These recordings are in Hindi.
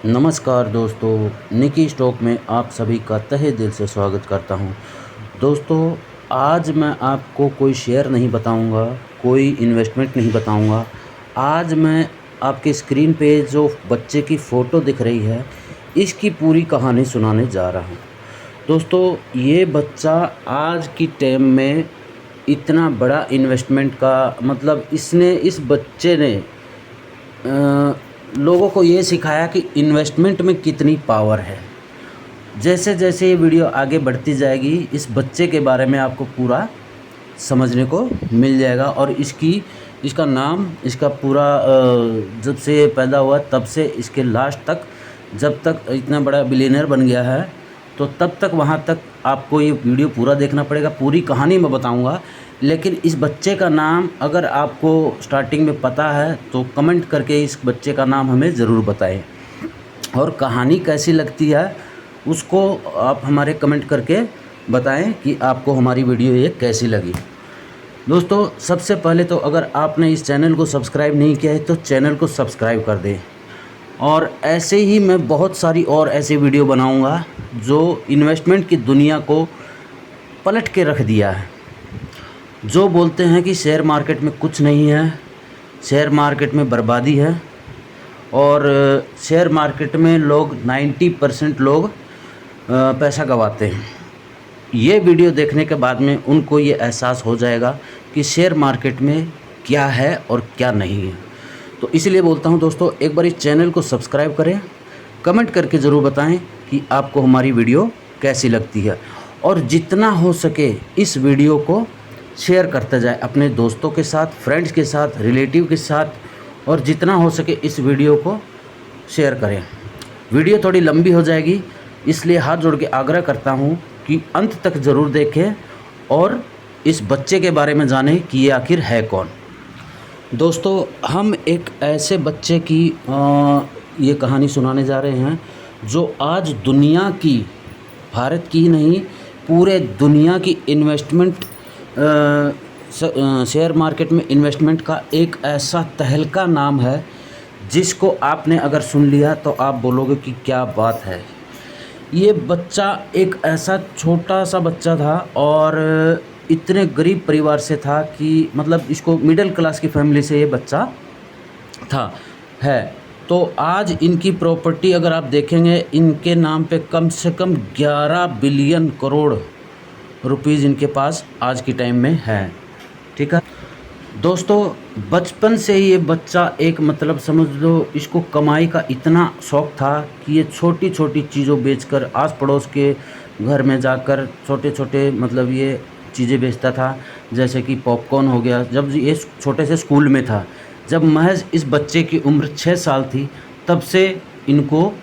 नमस्कार दोस्तों, निकी स्टॉक में आप सभी का तहे दिल से स्वागत करता हूं। दोस्तों, आज मैं आपको कोई शेयर नहीं बताऊंगा, कोई इन्वेस्टमेंट नहीं बताऊंगा। आज मैं आपके स्क्रीन पे जो बच्चे की फ़ोटो दिख रही है, इसकी पूरी कहानी सुनाने जा रहा हूं। दोस्तों, ये बच्चा आज की टाइम में इतना बड़ा इन्वेस्टमेंट का मतलब इस बच्चे ने लोगों को ये सिखाया कि इन्वेस्टमेंट में कितनी पावर है। जैसे जैसे ये वीडियो आगे बढ़ती जाएगी, इस बच्चे के बारे में आपको पूरा समझने को मिल जाएगा और इसका नाम, इसका पूरा जब से ये पैदा हुआ तब से इसके लास्ट तक, जब तक इतना बड़ा बिलियनर बन गया है, तो तब तक वहाँ तक आपको ये वीडियो पूरा देखना पड़ेगा। पूरी कहानी मैं बताऊँगा, लेकिन इस बच्चे का नाम अगर आपको स्टार्टिंग में पता है तो कमेंट करके इस बच्चे का नाम हमें ज़रूर बताएं, और कहानी कैसी लगती है उसको आप हमारे कमेंट करके बताएं कि आपको हमारी वीडियो ये कैसी लगी। दोस्तों, सबसे पहले तो अगर आपने इस चैनल को सब्सक्राइब नहीं किया है तो चैनल को सब्सक्राइब कर दें, और ऐसे ही मैं बहुत सारी और ऐसी वीडियो बनाऊंगा जो इन्वेस्टमेंट की दुनिया को पलट के रख दिया है। जो बोलते हैं कि शेयर मार्केट में कुछ नहीं है, शेयर मार्केट में बर्बादी है, और शेयर मार्केट में लोग 90% लोग पैसा गंवाते हैं। ये वीडियो देखने के बाद में उनको ये एहसास हो जाएगा कि शेयर मार्केट में क्या है और क्या नहीं है। तो इसलिए बोलता हूँ दोस्तों, एक बार इस चैनल को सब्सक्राइब करें, कमेंट करके ज़रूर बताएं कि आपको हमारी वीडियो कैसी लगती है, और जितना हो सके इस वीडियो को शेयर करते जाए अपने दोस्तों के साथ, फ्रेंड्स के साथ, रिलेटिव के साथ, और जितना हो सके इस वीडियो को शेयर करें। वीडियो थोड़ी लंबी हो जाएगी, इसलिए हाथ जोड़ के आग्रह करता हूं कि अंत तक ज़रूर देखें और इस बच्चे के बारे में जानें कि ये आखिर है कौन। दोस्तों, हम एक ऐसे बच्चे की ये कहानी सुनाने जा रहे हैं जो आज दुनिया की, भारत की ही नहीं, पूरे दुनिया की इन्वेस्टमेंट, शेयर मार्केट में इन्वेस्टमेंट का एक ऐसा तहलका नाम है जिसको आपने अगर सुन लिया तो आप बोलोगे कि क्या बात है। ये बच्चा एक ऐसा छोटा सा बच्चा था और इतने गरीब परिवार से था कि मतलब इसको मिडिल क्लास की फैमिली से ये बच्चा था है। तो आज इनकी प्रॉपर्टी अगर आप देखेंगे, इनके नाम पे कम से कम 11 बिलियन करोड़ रुपीज़ इनके पास आज की टाइम में है। ठीक है दोस्तों, बचपन से ही ये बच्चा एक मतलब समझ लो, इसको कमाई का इतना शौक़ था कि ये छोटी छोटी चीज़ों बेचकर आस पड़ोस के घर में जाकर छोटे छोटे मतलब ये चीज़ें बेचता था। जैसे कि पॉपकॉर्न हो गया। जब ये छोटे से स्कूल में था, जब महज इस बच्चे की उम्र 6 साल थी, तब से इनको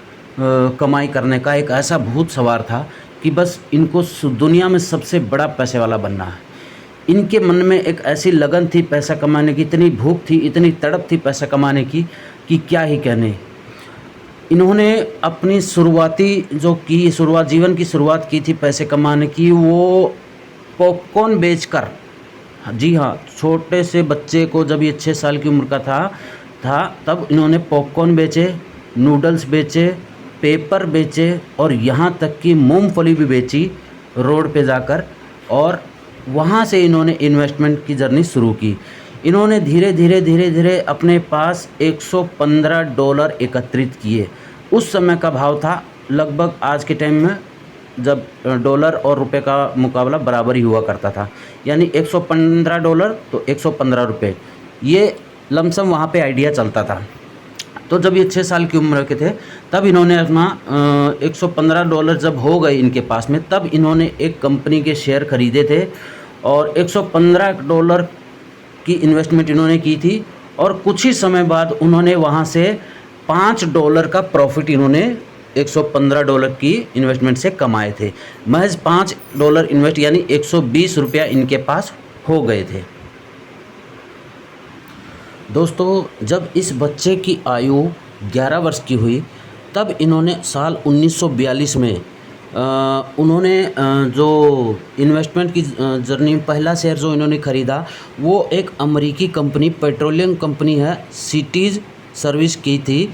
कमाई करने का एक ऐसा भूत सवार था कि बस इनको दुनिया में सबसे बड़ा पैसे वाला बनना है। इनके मन में एक ऐसी लगन थी पैसा कमाने की, इतनी भूख थी, इतनी तड़प थी पैसा कमाने की कि क्या ही कहने। इन्होंने अपनी जीवन की शुरुआत की थी पैसे कमाने की, वो पॉपकॉर्न बेचकर। जी हाँ, छोटे से बच्चे को जब ये 6 साल की उम्र का था तब इन्होंने पॉपकॉर्न बेचे, नूडल्स बेचे, पेपर बेचे, और यहाँ तक कि मूंगफली भी बेची रोड पे जाकर, और वहाँ से इन्होंने इन्वेस्टमेंट की जर्नी शुरू की। इन्होंने धीरे धीरे अपने पास $115 एकत्रित किए। उस समय का भाव था लगभग आज के टाइम में, जब डॉलर और रुपए का मुकाबला बराबर ही हुआ करता था, यानी $115 तो $115, ये लमसम वहाँ पे आइडिया चलता था। तो जब ये 6 साल की उम्र के थे तब इन्होंने अपना $115 जब हो गए इनके पास में, तब इन्होंने एक कंपनी के शेयर खरीदे थे और $115 की इन्वेस्टमेंट इन्होंने की थी, और कुछ ही समय बाद उन्होंने वहाँ से $5 का प्रॉफिट इन्होंने $115 की इन्वेस्टमेंट से कमाए थे। महज $5 इन्वेस्ट यानी ₹120 इनके पास हो गए थे। दोस्तों, जब इस बच्चे की आयु 11 वर्ष की हुई तब इन्होंने साल 1942 में उन्होंने जो इन्वेस्टमेंट की जर्नी, पहला शेयर जो इन्होंने ख़रीदा वो एक अमेरिकी कंपनी, पेट्रोलियम कंपनी है, सिटीज़ सर्विस की थी।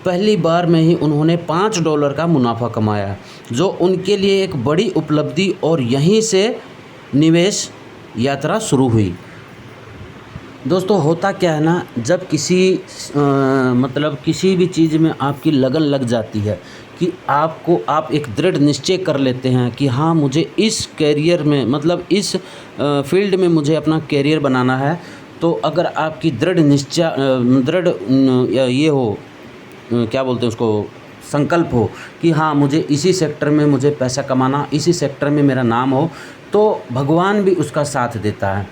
पहली बार में ही उन्होंने $5 का मुनाफा कमाया, जो उनके लिए एक बड़ी उपलब्धि और यहीं से निवेश यात्रा शुरू हुई। दोस्तों होता क्या है ना, जब मतलब किसी भी चीज़ में आपकी लगन लग जाती है कि आप एक दृढ़ निश्चय कर लेते हैं कि हाँ मुझे इस कैरियर में मतलब इस फील्ड में मुझे अपना कैरियर बनाना है, तो अगर आपकी दृढ़ ये हो, क्या बोलते हैं उसको, संकल्प हो कि हाँ मुझे इसी सेक्टर में मुझे पैसा कमाना, इसी सेक्टर में मेरा नाम हो, तो भगवान भी उसका साथ देता है।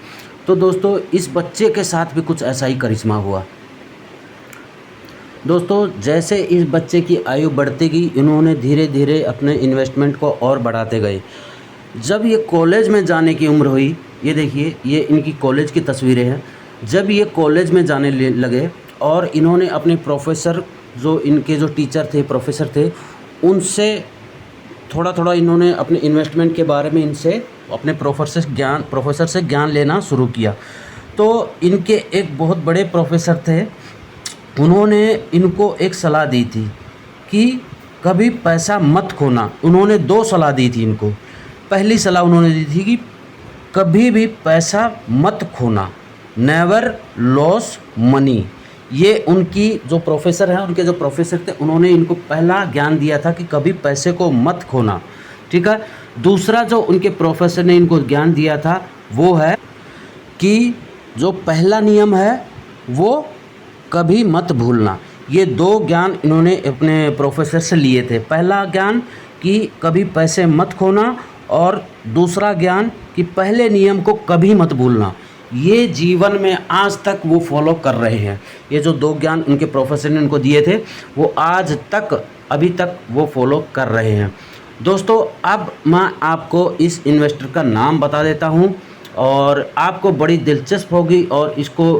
तो दोस्तों इस बच्चे के साथ भी कुछ ऐसा ही करिश्मा हुआ। दोस्तों जैसे इस बच्चे की आयु बढ़ती गई, इन्होंने धीरे धीरे अपने इन्वेस्टमेंट को और बढ़ाते गए। जब ये कॉलेज में जाने की उम्र हुई, ये देखिए ये इनकी कॉलेज की तस्वीरें हैं। जब ये कॉलेज में जाने लगे और इन्होंने अपने प्रोफेसर, जो इनके जो टीचर थे, प्रोफेसर थे, उनसे थोड़ा थोड़ा इन्होंने अपने इन्वेस्टमेंट के बारे में इनसे अपने प्रोफेसर से ज्ञान लेना शुरू किया। तो इनके एक बहुत बड़े प्रोफेसर थे, उन्होंने इनको एक सलाह दी थी कि कभी पैसा मत खोना। उन्होंने 2 सलाह दी थी इनको। पहली सलाह उन्होंने दी थी कि कभी भी पैसा मत खोना, नेवर लॉस मनी। ये उनकी जो प्रोफेसर हैं, उनके जो प्रोफेसर थे, उन्होंने इनको पहला ज्ञान दिया था कि कभी पैसे को मत खोना, ठीक है। दूसरा जो उनके प्रोफेसर ने इनको ज्ञान दिया था वो है कि जो पहला नियम है वो कभी मत भूलना। ये 2 ज्ञान इन्होंने अपने प्रोफेसर से लिए थे। पहला ज्ञान कि कभी पैसे मत खोना और दूसरा ज्ञान कि पहले नियम को कभी मत भूलना। ये जीवन में आज तक वो फॉलो कर रहे हैं। ये जो 2 ज्ञान उनके प्रोफेसर ने उनको दिए थे वो आज तक, अभी तक वो फॉलो कर रहे हैं। दोस्तों अब मैं आपको इस इन्वेस्टर का नाम बता देता हूँ और आपको बड़ी दिलचस्प होगी और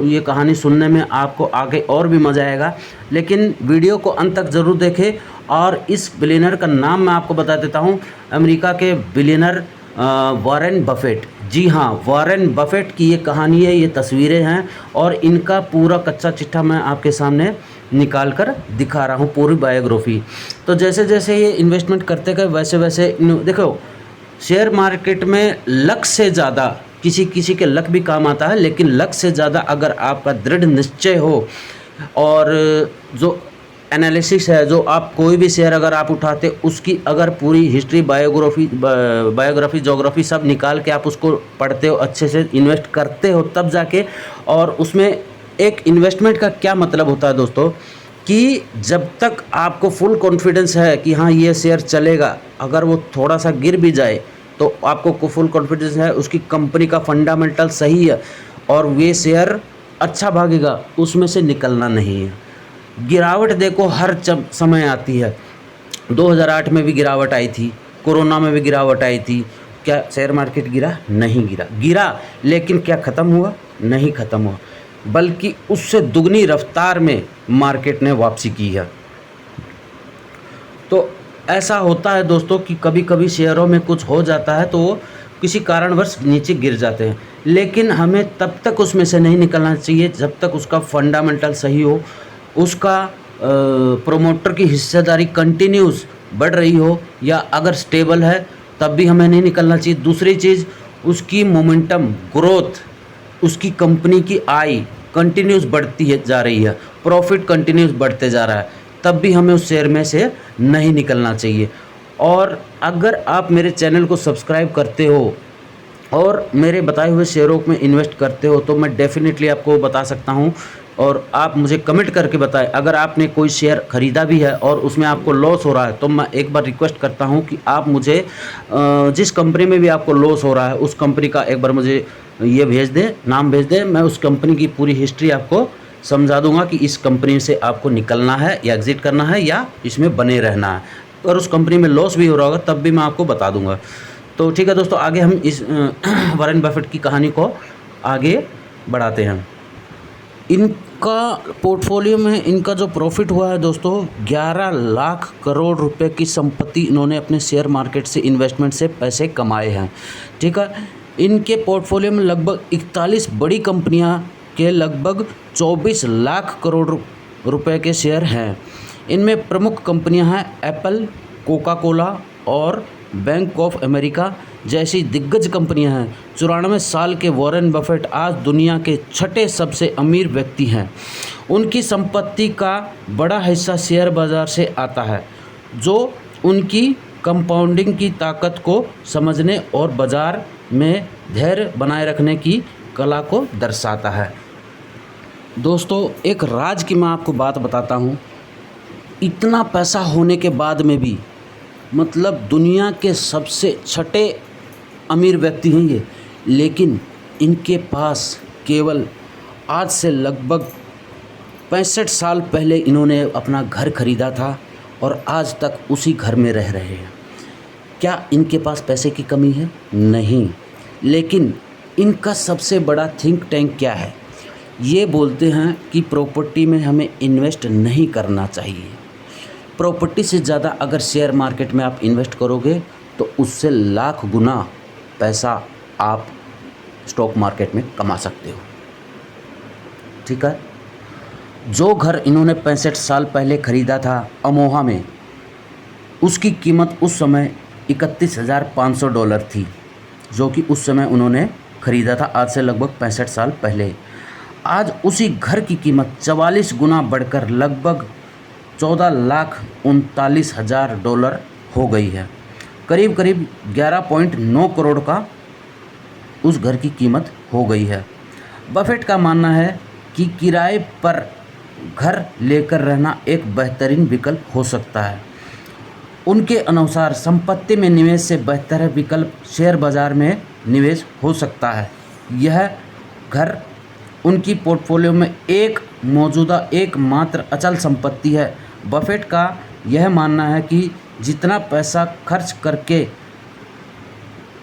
ये कहानी सुनने में आपको आगे और भी मज़ा आएगा। लेकिन वीडियो को अंत तक ज़रूर देखें। और इस बिलियनर का नाम मैं आपको बता देता हूँ, अमेरिका के बिलियनर वॉरेन बफेट। जी हाँ, वॉरेन बफेट की ये कहानी है, ये तस्वीरें हैं और इनका पूरा कच्चा चिट्ठा मैं आपके सामने निकाल कर दिखा रहा हूँ, पूरी बायोग्राफी। तो जैसे जैसे ये इन्वेस्टमेंट करते गए वैसे वैसे देखो, शेयर मार्केट में लक से ज़्यादा, किसी के लक भी काम आता है, लेकिन लक से ज़्यादा अगर आपका दृढ़ निश्चय हो और जो एनालिसिस है, जो आप कोई भी शेयर अगर आप उठाते उसकी अगर पूरी हिस्ट्री, बायोग्राफी जोग्राफी सब निकाल के आप उसको पढ़ते हो, अच्छे से इन्वेस्ट करते हो, तब जाके। और उसमें एक इन्वेस्टमेंट का क्या मतलब होता है दोस्तों, कि जब तक आपको फुल कॉन्फिडेंस है कि हाँ ये शेयर चलेगा, अगर वो थोड़ा सा गिर भी जाए तो आपको फुल कॉन्फिडेंस है उसकी कंपनी का फंडामेंटल सही है और ये शेयर अच्छा भागेगा, उसमें से निकलना नहीं है। गिरावट देखो हर समय आती है। 2008 में भी गिरावट आई थी, कोरोना में भी गिरावट आई थी। क्या शेयर मार्केट गिरा? नहीं गिरा, लेकिन क्या ख़त्म हुआ? नहीं ख़त्म हुआ, बल्कि उससे दुगनी रफ्तार में मार्केट ने वापसी की है। तो ऐसा होता है दोस्तों कि कभी कभी शेयरों में कुछ हो जाता है तो वो किसी कारणवश नीचे गिर जाते हैं, लेकिन हमें तब तक उसमें से नहीं निकलना चाहिए जब तक उसका फंडामेंटल सही हो, उसका प्रोमोटर की हिस्सेदारी कंटिन्यूस बढ़ रही हो, या अगर स्टेबल है तब भी हमें नहीं निकलना चाहिए। दूसरी चीज़, उसकी मोमेंटम, ग्रोथ, उसकी कंपनी की आय कंटिन्यूस बढ़ती है जा रही है, प्रॉफिट कंटिन्यूस बढ़ते जा रहा है, तब भी हमें उस शेयर में से नहीं निकलना चाहिए। और अगर आप मेरे चैनल को सब्सक्राइब करते हो और मेरे बताए हुए शेयरों में इन्वेस्ट करते हो तो मैं डेफिनेटली आपको बता सकता हूं, और आप मुझे कमेंट करके बताएं। अगर आपने कोई शेयर ख़रीदा भी है और उसमें आपको लॉस हो रहा है तो मैं एक बार रिक्वेस्ट करता हूं कि आप मुझे जिस कंपनी में भी आपको लॉस हो रहा है उस कंपनी का एक बार मुझे ये भेज दें, नाम भेज दें। मैं उस कंपनी की पूरी हिस्ट्री आपको समझा दूंगा कि इस कंपनी से आपको निकलना है या एग्ज़िट करना है या इसमें बने रहना है। अगर उस कंपनी में लॉस भी हो रहा होगा तब भी मैं आपको बता दूंगा। तो ठीक है दोस्तों, आगे हम इस वॉरेन बफेट की कहानी को आगे बढ़ाते हैं। इनका पोर्टफोलियो में इनका जो प्रॉफिट हुआ है दोस्तों, 11 लाख करोड़ रुपए की संपत्ति इन्होंने अपने शेयर मार्केट से, इन्वेस्टमेंट से पैसे कमाए हैं। ठीक है, इनके पोर्टफोलियो में लगभग 41 बड़ी कंपनियां के लगभग 24 लाख करोड़ रुपए के शेयर हैं। इनमें प्रमुख कंपनियां हैं एप्पल, कोका कोला और बैंक ऑफ अमेरिका जैसी दिग्गज कंपनियां हैं। 94 साल के वॉरेन बफेट आज दुनिया के छठे सबसे अमीर व्यक्ति हैं। उनकी संपत्ति का बड़ा हिस्सा शेयर बाजार से आता है, जो उनकी कंपाउंडिंग की ताकत को समझने और बाजार में धैर्य बनाए रखने की कला को दर्शाता है। दोस्तों, एक राज की मैं आपको बात बताता हूँ। इतना पैसा होने के बाद में भी मतलब दुनिया के सबसे छठे अमीर व्यक्ति हैं ये, लेकिन इनके पास केवल आज से लगभग 65 साल पहले इन्होंने अपना घर खरीदा था और आज तक उसी घर में रह रहे हैं। क्या इनके पास पैसे की कमी है? नहीं, लेकिन इनका सबसे बड़ा थिंक टैंक क्या है? ये बोलते हैं कि प्रॉपर्टी में हमें इन्वेस्ट नहीं करना चाहिए। प्रॉपर्टी से ज़्यादा अगर शेयर मार्केट में आप इन्वेस्ट करोगे तो उससे लाख गुना पैसा आप स्टॉक मार्केट में कमा सकते हो। ठीक है। जो घर इन्होंने 65 साल पहले ख़रीदा था अमोहा में, उसकी कीमत उस समय $31,500 थी, जो कि उस समय उन्होंने ख़रीदा था, आज से लगभग 65 साल पहले। आज उसी घर की कीमत 44 गुना बढ़कर लगभग $14,39,000 हो गई है। करीब करीब 11.9 करोड़ का उस घर की कीमत हो गई है। बफेट का मानना है कि किराए पर घर लेकर रहना एक बेहतरीन विकल्प हो सकता है। उनके अनुसार संपत्ति में निवेश से बेहतर विकल्प शेयर बाजार में निवेश हो सकता है। यह घर उनकी पोर्टफोलियो में मौजूदा एकमात्र अचल संपत्ति है। बफेट का यह मानना है कि जितना पैसा खर्च करके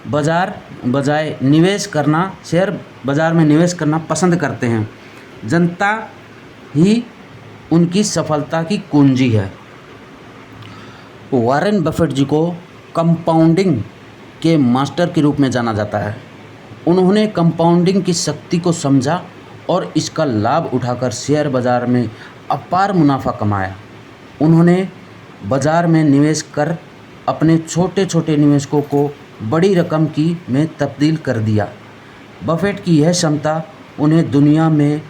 बजाय निवेश करना शेयर बाजार में निवेश करना पसंद करते हैं। जनता ही उनकी सफलता की कुंजी है। वॉरेन बफेट जी को कंपाउंडिंग के मास्टर के रूप में जाना जाता है। उन्होंने कंपाउंडिंग की शक्ति को समझा और इसका लाभ उठाकर शेयर बाजार में अपार मुनाफा कमाया। उन्होंने बाजार में निवेश कर अपने छोटे छोटे निवेशकों को बड़ी रकम में तब्दील कर दिया। बफेट की यह क्षमता उन्हें दुनिया में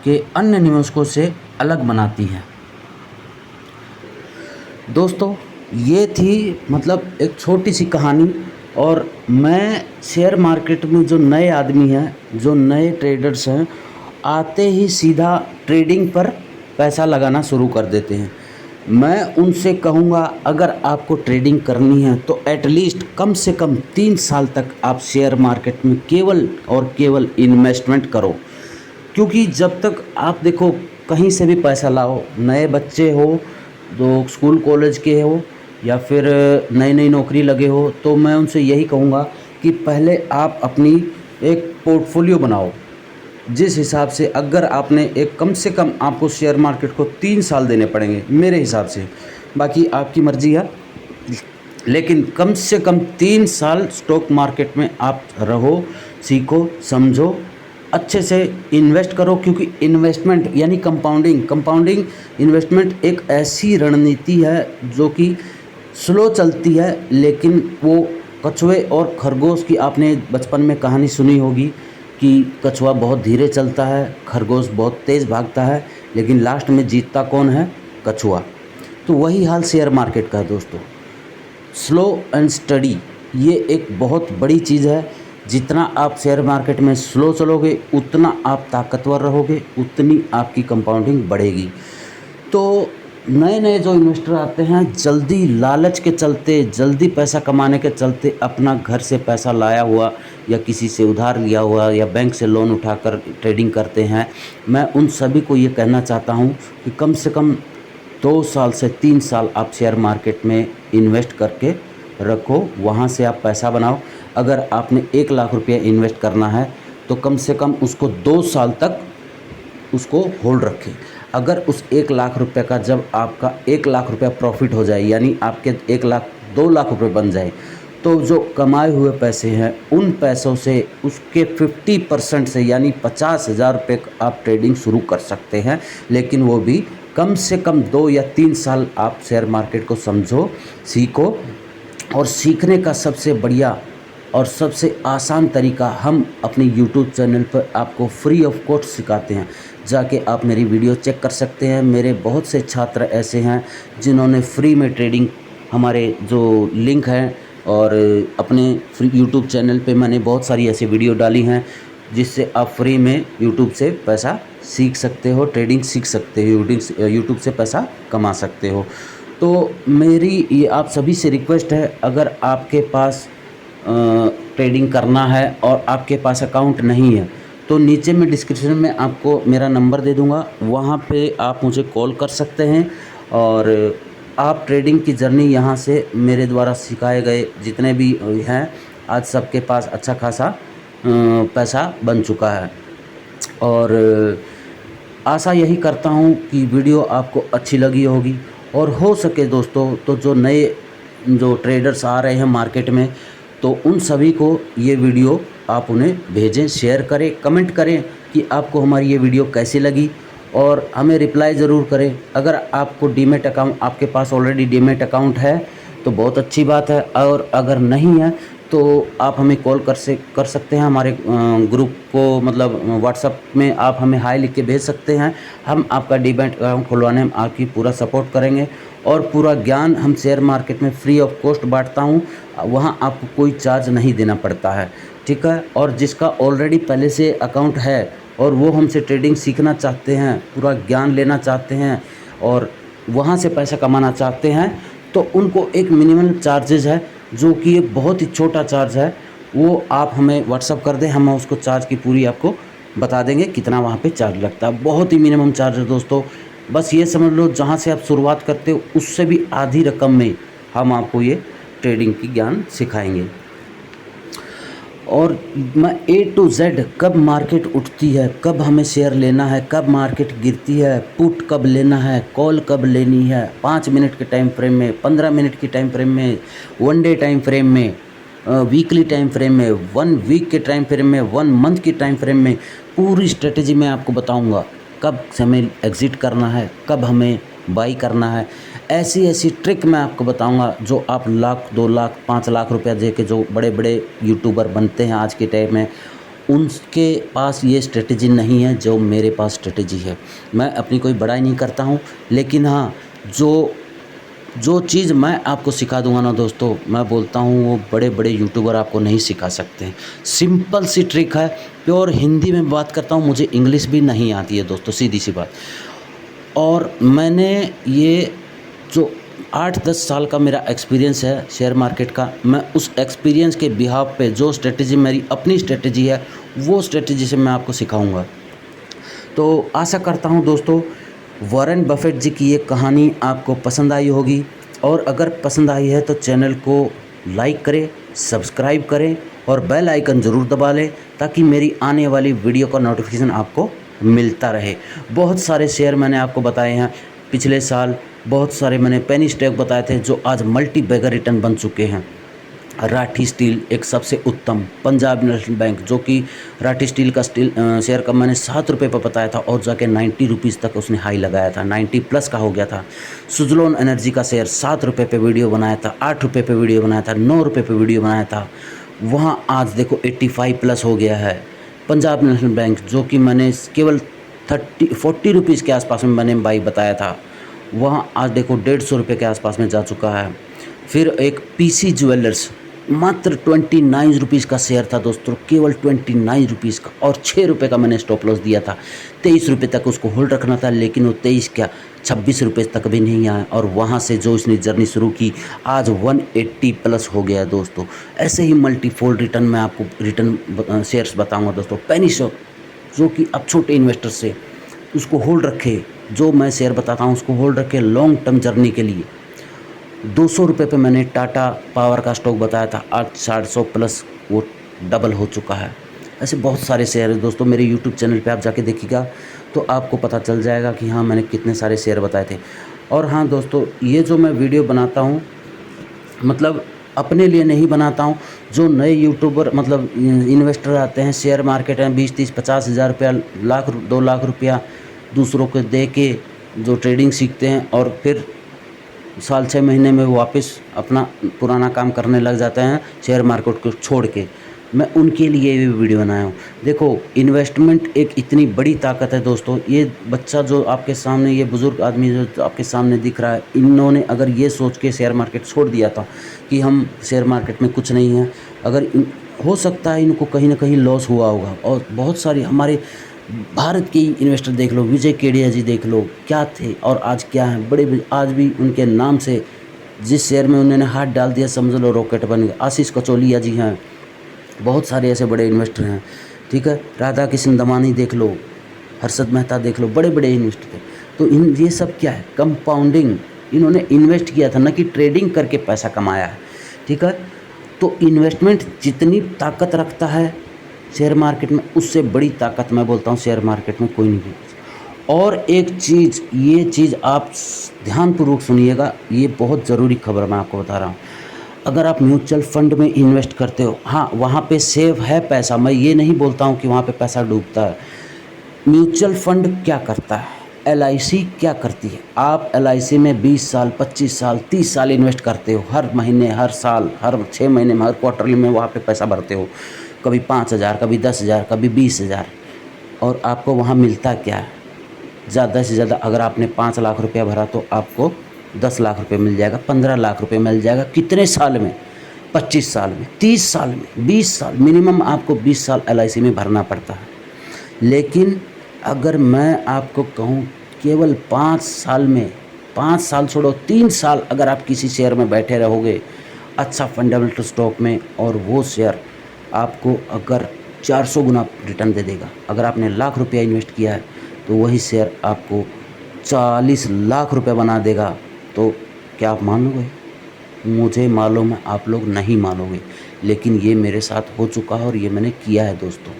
के अन्य निवेशकों से अलग बनाती है। दोस्तों, ये थी मतलब एक छोटी सी कहानी। और मैं शेयर मार्केट में जो नए आदमी हैं, जो नए ट्रेडर्स हैं, आते ही सीधा ट्रेडिंग पर पैसा लगाना शुरू कर देते हैं। मैं उनसे कहूँगा, अगर आपको ट्रेडिंग करनी है तो एटलीस्ट कम से कम 3 साल तक आप शेयर मार्केट में केवल और केवल इन्वेस्टमेंट करो। क्योंकि जब तक आप देखो कहीं से भी पैसा लाओ, नए बच्चे हो, जो स्कूल कॉलेज के हो या फिर नई नई नौकरी लगे हो, तो मैं उनसे यही कहूँगा कि पहले आप अपनी एक पोर्टफोलियो बनाओ। जिस हिसाब से अगर आपने एक कम से कम आपको शेयर मार्केट को 3 साल देने पड़ेंगे मेरे हिसाब से, बाकी आपकी मर्ज़ी है, लेकिन कम से कम 3 साल स्टॉक मार्केट में आप रहो, सीखो, समझो, अच्छे से इन्वेस्ट करो। क्योंकि इन्वेस्टमेंट यानी कंपाउंडिंग इन्वेस्टमेंट एक ऐसी रणनीति है जो कि स्लो चलती है, लेकिन वो कछुए और खरगोश की आपने बचपन में कहानी सुनी होगी कि कछुआ बहुत धीरे चलता है, खरगोश बहुत तेज़ भागता है, लेकिन लास्ट में जीतता कौन है? कछुआ। तो वही हाल शेयर मार्केट का है दोस्तों। स्लो एंड स्टडी ये एक बहुत बड़ी चीज़ है। जितना आप शेयर मार्केट में स्लो चलोगे उतना आप ताकतवर रहोगे, उतनी आपकी कंपाउंडिंग बढ़ेगी। तो नए नए जो इन्वेस्टर आते हैं, जल्दी लालच के चलते, जल्दी पैसा कमाने के चलते अपना घर से पैसा लाया हुआ या किसी से उधार लिया हुआ या बैंक से लोन उठाकर ट्रेडिंग करते हैं। मैं उन सभी को ये कहना चाहता हूँ कि कम से कम 2 साल से 3 साल आप शेयर मार्केट में इन्वेस्ट करके रखो, वहाँ से आप पैसा बनाओ। अगर आपने 1 लाख रुपया इन्वेस्ट करना है तो कम से कम उसको 2 साल तक उसको होल्ड रखें। अगर उस 1 लाख रुपये का जब आपका 1 लाख रुपया प्रॉफिट हो जाए, यानी आपके 2 लाख रुपये बन जाए, तो जो कमाए हुए पैसे हैं उन पैसों से उसके 50% से यानी 50,000 रुपये आप ट्रेडिंग शुरू कर सकते हैं, लेकिन वो भी कम से कम 2 या 3 साल आप शेयर मार्केट को समझो, सीखो। और सीखने का सबसे बढ़िया और सबसे आसान तरीका हम अपने यूट्यूब चैनल पर आपको फ्री ऑफ कॉस्ट सिखाते हैं। जाके आप मेरी वीडियो चेक कर सकते हैं। मेरे बहुत से छात्र ऐसे हैं जिन्होंने फ्री में ट्रेडिंग, हमारे जो लिंक हैं और अपने फ्री यूट्यूब चैनल पे मैंने बहुत सारी ऐसी वीडियो डाली हैं जिससे आप फ्री में यूट्यूब से पैसा सीख सकते हो, ट्रेडिंग सीख सकते हो, यूट्यूब से पैसा कमा सकते हो। तो मेरी ये आप सभी से रिक्वेस्ट है, अगर आपके पास ट्रेडिंग करना है और आपके पास अकाउंट नहीं है तो नीचे में डिस्क्रिप्शन में आपको मेरा नंबर दे दूँगा, वहाँ पे आप मुझे कॉल कर सकते हैं और आप ट्रेडिंग की जर्नी यहाँ से मेरे द्वारा सिखाए गए जितने भी हैं, आज सबके पास अच्छा खासा पैसा बन चुका है। और आशा यही करता हूँ कि वीडियो आपको अच्छी लगी होगी और हो सके दोस्तों तो जो नए जो ट्रेडर्स आ रहे हैं मार्केट में, तो उन सभी को ये वीडियो आप उन्हें भेजें, शेयर करें, कमेंट करें कि आपको हमारी ये वीडियो कैसी लगी और हमें रिप्लाई ज़रूर करें। अगर आपको डीमैट अकाउंट, आपके पास ऑलरेडी डीमैट अकाउंट है तो बहुत अच्छी बात है, और अगर नहीं है तो आप हमें कॉल कर सकते हैं। हमारे ग्रुप को मतलब व्हाट्सएप में आप हमें हाय लिख के भेज सकते हैं। हम आपका डीमैट अकाउंट खुलवाने में आपकी पूरा सपोर्ट करेंगे और पूरा ज्ञान हम शेयर मार्केट में फ्री ऑफ कॉस्ट बांटता हूँ। वहाँ आपको कोई चार्ज नहीं देना पड़ता है, ठीक है। और जिसका ऑलरेडी पहले से अकाउंट है और वो हमसे ट्रेडिंग सीखना चाहते हैं, पूरा ज्ञान लेना चाहते हैं और वहाँ से पैसा कमाना चाहते हैं, तो उनको एक मिनिमम चार्जेस है जो कि एक बहुत ही छोटा चार्ज है। वो आप हमें व्हाट्सअप कर दें, हम उसको चार्ज की पूरी आपको बता देंगे कितना वहाँ पे चार्ज लगता है। बहुत ही मिनिमम चार्ज है दोस्तों। बस ये समझ लो जहाँ से आप शुरुआत करते हो उससे भी आधी रकम में हम आपको ये ट्रेडिंग की ज्ञान सिखाएंगे। और मैं A to Z, कब मार्केट उठती है, कब हमें शेयर लेना है, कब मार्केट गिरती है, पुट कब लेना है, कॉल कब लेनी है, 5 मिनट के टाइम फ्रेम में, 15 मिनट के टाइम फ्रेम में, 1 डे टाइम फ्रेम में, वीकली टाइम फ्रेम में, 1 वीक के टाइम फ्रेम में, 1 मंथ के टाइम फ्रेम में, पूरी स्ट्रेटजी मैं आपको बताऊंगा। कब हमें एग्ज़िट करना है, कब हमें बाई करना है, ऐसी ऐसी ट्रिक मैं आपको बताऊंगा जो आप लाख, 2 लाख, 5 लाख रुपया दे के जो बड़े बड़े यूट्यूबर बनते हैं आज के टाइम में, उनके पास ये स्ट्रेटजी नहीं है जो मेरे पास स्ट्रेटजी है। मैं अपनी कोई बड़ाई नहीं करता हूँ, लेकिन हाँ, जो चीज़ मैं आपको सिखा दूंगा ना दोस्तों, मैं बोलता हूँ वो बड़े बड़े यूट्यूबर आपको नहीं सिखा सकते हैं। सिंपल सी ट्रिक है, प्योर हिंदी में बात करता हूँ, मुझे इंग्लिश भी नहीं आती है दोस्तों, सीधी सी बात। और मैंने ये जो 8-10 साल का मेरा एक्सपीरियंस है शेयर मार्केट का, मैं उस एक्सपीरियंस के बिहाफ पे जो स्ट्रेटजी मेरी अपनी स्ट्रेटजी है वो स्ट्रेटजी से मैं आपको सिखाऊंगा। तो आशा करता हूं दोस्तों वॉरेन बफेट जी की ये कहानी आपको पसंद आई होगी, और अगर पसंद आई है तो चैनल को लाइक करें, सब्सक्राइब करें और बेल आइकन ज़रूर दबा लें ताकि मेरी आने वाली वीडियो का नोटिफिकेशन आपको मिलता रहे। बहुत सारे शेयर मैंने आपको बताए हैं पिछले साल, बहुत सारे मैंने पेनी स्टॉक बताए थे जो आज मल्टी बैगर रिटर्न बन चुके हैं। राठी स्टील एक सबसे उत्तम, पंजाब नेशनल बैंक जो कि राठी स्टील का शेयर का मैंने 7 रुपये पर बताया था और जाके 90 रुपीज़ तक उसने हाई लगाया था, 90 प्लस का हो गया था। सुजलोन एनर्जी का शेयर 7 रुपये पे वीडियो बनाया था, 8 रुपये पे वीडियो बनाया था, 9 रुपये पे वीडियो बनाया था, वहाँ आज देखो 85 प्लस हो गया है। पंजाब नेशनल बैंक जो कि मैंने केवल 40 रुपीज़ के आसपास में मैंने बाई बताया था, वहाँ आज देखो 150 रुपये के आसपास में जा चुका है। फिर एक पीसी ज्वेलर्स मात्र 29 रुपीज़ का शेयर था दोस्तों, केवल 29 रुपीज़ का, और 6 रुपये का मैंने स्टॉप लॉस दिया था। 23 रुपये तक उसको होल्ड रखना था, लेकिन वो 23 क्या 26 रुपये तक भी नहीं आया, और वहाँ से जो इसने जर्नी शुरू की आज 180 प्लस हो गया दोस्तों। ऐसे ही मल्टीफोल्ड रिटर्न मैं आपको रिटर्न शेयर्स बताऊँगा दोस्तों। पेनी स्टॉक जो कि अब छोटे इन्वेस्टर से उसको होल्ड रखे, जो मैं शेयर बताता हूँ उसको होल्ड रखे लॉन्ग टर्म जर्नी के लिए। 200 रुपये पे मैंने टाटा पावर का स्टॉक बताया था, आज 450 प्लस वो डबल हो चुका है। ऐसे बहुत सारे शेयर हैं दोस्तों, मेरे यूट्यूब चैनल पे आप जाके देखिएगा तो आपको पता चल जाएगा कि हाँ मैंने कितने सारे शेयर बताए थे। और हाँ दोस्तों, ये जो मैं वीडियो बनाता हूँ मतलब अपने लिए नहीं बनाता हूँ, जो नए यूट्यूबर मतलब इन्वेस्टर आते हैं शेयर मार्केट में 20-30-50 हज़ार रुपया, 1 लाख 2 लाख रुपया दूसरों को दे के जो ट्रेडिंग सीखते हैं और फिर साल 6 महीने में वापस अपना पुराना काम करने लग जाते हैं शेयर मार्केट को छोड़ के। मैं उनके लिए ये वीडियो बनाया हूँ। देखो, इन्वेस्टमेंट एक इतनी बड़ी ताकत है दोस्तों। ये बच्चा जो आपके सामने, ये बुज़ुर्ग आदमी जो आपके सामने दिख रहा है, इन्होंने अगर ये सोच के शेयर मार्केट छोड़ दिया था कि हम शेयर मार्केट में कुछ नहीं है, अगर हो सकता है इनको कहीं ना कहीं लॉस हुआ होगा। और बहुत सारी हमारे भारत के इन्वेस्टर देख लो, विजय केडिया जी देख लो, क्या थे और आज क्या हैं। बड़े आज भी उनके नाम से जिस शेयर में उन्होंने हाथ डाल दिया समझ लो रॉकेट बन गया। आशीष कचौलिया जी हैं, बहुत सारे ऐसे बड़े इन्वेस्टर हैं, ठीक है। राधा किशन दमानी देख लो, हर्षद मेहता देख लो, बड़े बड़े इन्वेस्टर थे। तो ये सब क्या है, कंपाउंडिंग। इन्होंने इन्वेस्ट किया था, ना कि ट्रेडिंग करके पैसा कमाया है, ठीक है। तो इन्वेस्टमेंट जितनी ताकत रखता है शेयर मार्केट में, उससे बड़ी ताकत मैं बोलता हूँ शेयर मार्केट में कोई नहीं है। और एक चीज़, ये चीज़ आप ध्यानपूर्वक सुनिएगा, ये बहुत ज़रूरी खबर मैं आपको बता रहा हूँ। अगर आप म्यूचुअल फंड में इन्वेस्ट करते हो, हाँ वहाँ पे सेव है पैसा, मैं ये नहीं बोलता हूँ कि वहाँ पे पैसा डूबता है। म्यूचुअल फंड क्या करता है, LIC क्या करती है, आप LIC में 20 साल 25 साल 30 साल इन्वेस्ट करते हो, हर महीने हर साल हर 6 महीने में हर क्वार्टरली में वहाँ पे पैसा भरते हो, कभी 5,000 कभी 10,000 कभी 20,000, और आपको वहाँ मिलता क्या है? ज़्यादा से ज़्यादा अगर आपने 5 लाख रुपया भरा तो आपको 10 लाख रुपये मिल जाएगा, 15 लाख रुपये मिल जाएगा। कितने साल में? 25 साल में, 30 साल में, 20 साल, मिनिमम आपको 20 साल LIC में भरना पड़ता है। लेकिन अगर मैं आपको कहूँ केवल 5 साल में, 5 साल छोड़ो 3 साल अगर आप किसी शेयर में बैठे रहोगे अच्छा फंडामेंटल स्टॉक में, और वो शेयर आपको अगर 400 गुना रिटर्न दे देगा। अगर आपने लाख रुपया इन्वेस्ट किया है तो वही शेयर आपको 40 लाख रुपए बना देगा। तो क्या आप मानोगे? मुझे मालूम है आप लोग नहीं मानोगे, लेकिन ये मेरे साथ हो चुका है और ये मैंने किया है दोस्तों,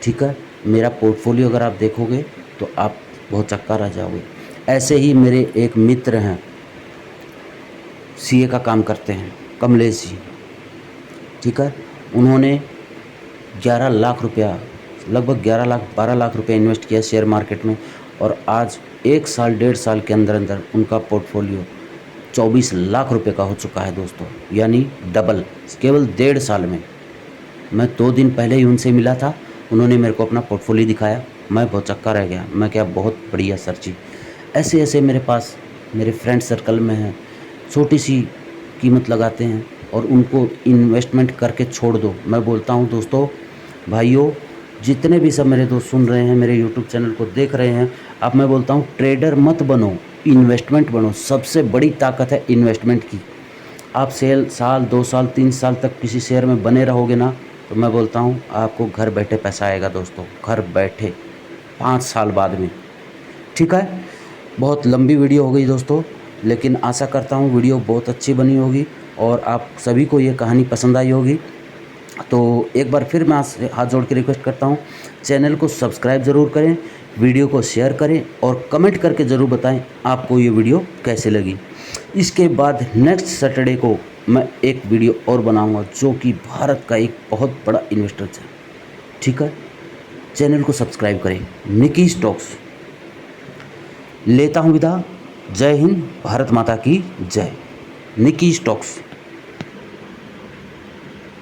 ठीक है। मेरा पोर्टफोलियो अगर आप देखोगे तो आप बहुत चक्का रह जाओगे। ऐसे ही मेरे एक मित्र हैं, CA का काम करते हैं, कमलेश जी, ठीक है। उन्होंने 11 लाख रुपया, लगभग 11 लाख 12 लाख रुपये इन्वेस्ट किया शेयर मार्केट में, और आज 1 साल 1.5 साल के अंदर अंदर उनका पोर्टफोलियो 24 लाख रुपए का हो चुका है दोस्तों, यानी डबल केवल 1.5 साल में। मैं 2 दिन पहले ही उनसे मिला था, उन्होंने मेरे को अपना पोर्टफोलियो दिखाया, मैं बहुत चक्का रह गया। मैं क्या, बहुत बढ़िया सर जी। ऐसे ऐसे मेरे पास मेरे फ्रेंड सर्कल में हैं, छोटी सी कीमत लगाते हैं और उनको इन्वेस्टमेंट करके छोड़ दो। मैं बोलता हूँ दोस्तों, भाइयों, जितने भी सब मेरे दोस्त सुन रहे हैं, मेरे यूट्यूब चैनल को देख रहे हैं, अब मैं बोलता हूँ ट्रेडर मत बनो, इन्वेस्टमेंट बनो। सबसे बड़ी ताकत है इन्वेस्टमेंट की। आप साल 2 साल 3 साल तक किसी शेयर में बने रहोगे ना, तो मैं बोलता हूँ आपको घर बैठे पैसा आएगा दोस्तों, घर बैठे 5 साल बाद में, ठीक है। बहुत लंबी वीडियो हो गई दोस्तों, लेकिन आशा करता हूँ वीडियो बहुत अच्छी बनी होगी और आप सभी को ये कहानी पसंद आई होगी। तो एक बार फिर मैं हाथ जोड़ के रिक्वेस्ट करता हूँ, चैनल को सब्सक्राइब ज़रूर करें, वीडियो को शेयर करें और कमेंट करके ज़रूर बताएं आपको ये वीडियो कैसे लगी। इसके बाद नेक्स्ट सैटरडे को मैं एक वीडियो और बनाऊंगा जो कि भारत का एक बहुत बड़ा इन्वेस्टर है, ठीक है। चैनल को सब्सक्राइब करें। निकी स्टॉक्स लेता हूँ विदा। जय हिंद, भारत माता की जय। निकी स्टॉक्स।